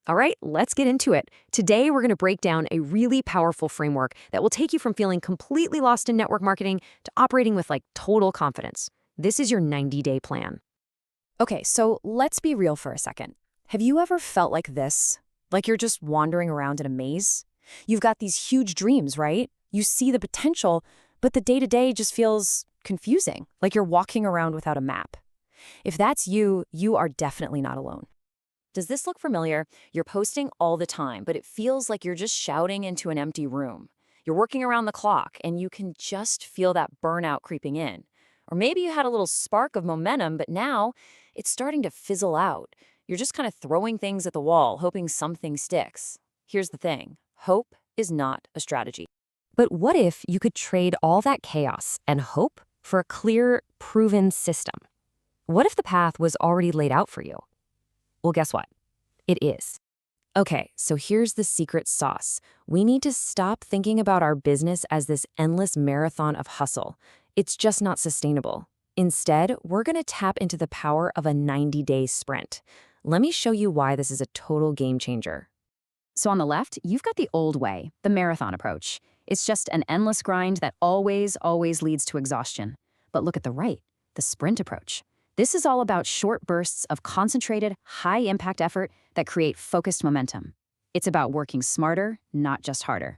All right, let's get into it. Today, we're going to break down a really powerful framework that will take you from feeling completely lost in network marketing to operating with total confidence. This is your 90-day plan. Okay, so let's be real for a second. Have you ever felt like this? Like you're just wandering around in a maze? You've got these huge dreams, right? You see the potential, but the day-to-day just feels confusing, like you're walking around without a map. If that's you, you are definitely not alone. Does this look familiar? You're posting all the time, but it feels like you're just shouting into an empty room. You're working around the clock, and you can just feel that burnout creeping in. Or maybe you had a little spark of momentum, but now it's starting to fizzle out. You're just kind of throwing things at the wall, hoping something sticks. Here's the thing. Hope is not a strategy. But what if you could trade all that chaos and hope for a clear, proven system? What if the path was already laid out for you? Well, guess what? It is. Okay, so here's the secret sauce. We need to stop thinking about our business as this endless marathon of hustle. It's just not sustainable. Instead, we're going to tap into the power of a 90-day sprint. Let me show you why this is a total game changer. So on the left, you've got the old way, the marathon approach. It's just an endless grind that always leads to exhaustion. But look at the right, the sprint approach. This is all about short bursts of concentrated, high-impact effort that create focused momentum. It's about working smarter, not just harder.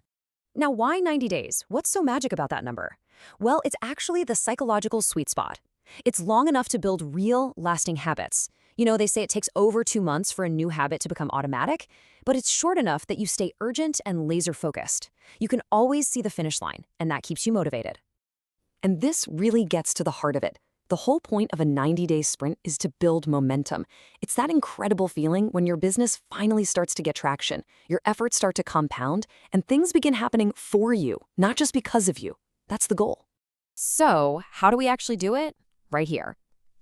Now, why 90 days? What's so magic about that number? Well, it's actually the psychological sweet spot. It's long enough to build real, lasting habits. You know, they say it takes over 2 months for a new habit to become automatic, but it's short enough that you stay urgent and laser-focused. You can always see the finish line, and that keeps you motivated. And this really gets to the heart of it. The whole point of a 90-day sprint is to build momentum. It's that incredible feeling when your business finally starts to get traction, your efforts start to compound, and things begin happening for you, not just because of you. That's the goal. So, how do we actually do it? Right here.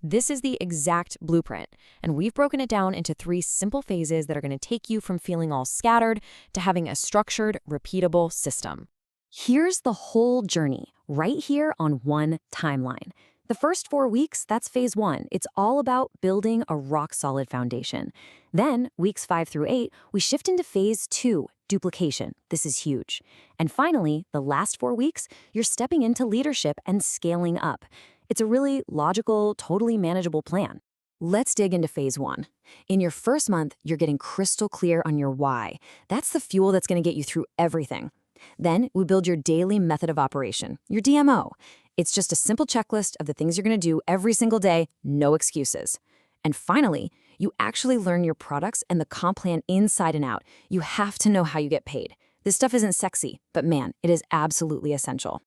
This is the exact blueprint, and we've broken it down into 3 simple phases that are going to take you from feeling all scattered to having a structured, repeatable system. Here's the whole journey, right here on one timeline. The first 4 weeks, that's phase 1. It's all about building a rock-solid foundation. Then, weeks 5 through 8, we shift into phase 2, duplication. This is huge. And finally, the last 4 weeks, you're stepping into leadership and scaling up. It's a really logical, totally manageable plan. Let's dig into phase 1. In your first month, you're getting crystal clear on your why. That's the fuel that's going to get you through everything. Then, we build your daily method of operation, your DMO. It's just a simple checklist of the things you're going to do every single day, no excuses. And finally, you actually learn your products and the comp plan inside and out. You have to know how you get paid. This stuff isn't sexy, but man, it is absolutely essential.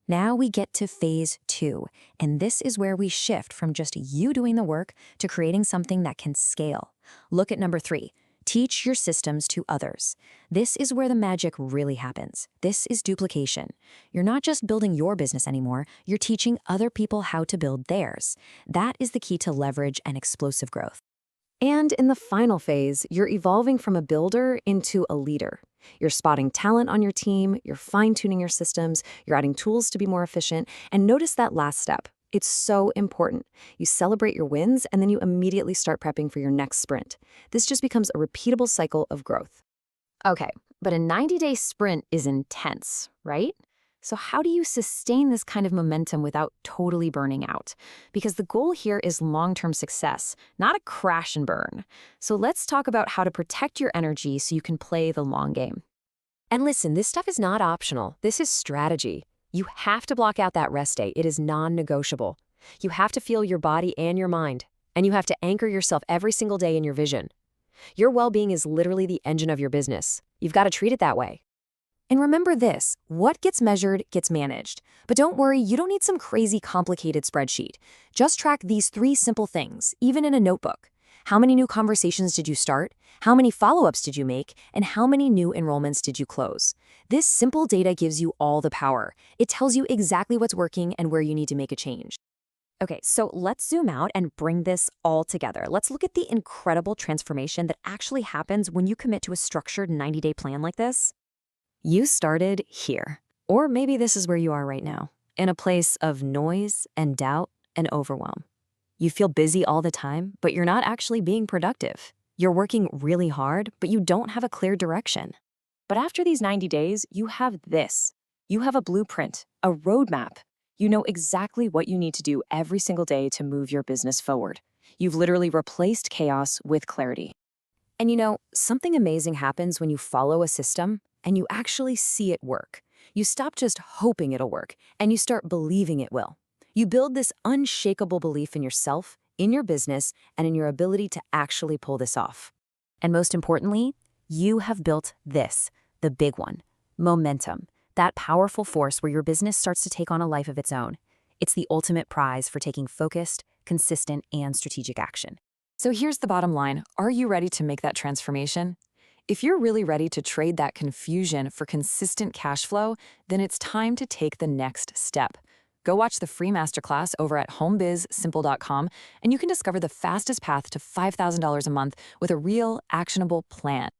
Now we get to phase 2, and this is where we shift from just you doing the work to creating something that can scale. Look at number 3. Teach your systems to others. This is where the magic really happens. This is duplication. You're not just building your business anymore, you're teaching other people how to build theirs. That is the key to leverage and explosive growth. And in the final phase, you're evolving from a builder into a leader. You're spotting talent on your team, you're fine-tuning your systems, you're adding tools to be more efficient, and notice that last step. It's so important. You celebrate your wins, and then you immediately start prepping for your next sprint. This just becomes a repeatable cycle of growth. Okay, but a 90-day sprint is intense, right? So how do you sustain this kind of momentum without totally burning out? Because the goal here is long-term success, not a crash and burn. So let's talk about how to protect your energy so you can play the long game. And listen, this stuff is not optional. This is strategy. You have to block out that rest day. It is non-negotiable. You have to feel your body and your mind, and you have to anchor yourself every single day in your vision. Your well-being is literally the engine of your business. You've got to treat it that way. And remember this, what gets measured gets managed. But don't worry, you don't need some crazy complicated spreadsheet. Just track these 3 simple things, even in a notebook. How many new conversations did you start? How many follow-ups did you make? And how many new enrollments did you close? This simple data gives you all the power. It tells you exactly what's working and where you need to make a change. Okay, so let's zoom out and bring this all together. Let's look at the incredible transformation that actually happens when you commit to a structured 90-day plan like this. You started here, or maybe this is where you are right now, in a place of noise and doubt and overwhelm. You feel busy all the time, but you're not actually being productive. You're working really hard, but you don't have a clear direction. But after these 90 days, you have this. You have a blueprint, a roadmap. You know exactly what you need to do every single day to move your business forward. You've literally replaced chaos with clarity. And you know, something amazing happens when you follow a system and you actually see it work. You stop just hoping it'll work and you start believing it will. You build this unshakable belief in yourself, in your business, and in your ability to actually pull this off. And most importantly, you have built this, the big one, momentum, that powerful force where your business starts to take on a life of its own. It's the ultimate prize for taking focused, consistent, and strategic action. So here's the bottom line. Are you ready to make that transformation? If you're really ready to trade that confusion for consistent cash flow, then it's time to take the next step. Go watch the free masterclass over at homebizsimple.com, and you can discover the fastest path to $5,000 a month with a real, actionable plan.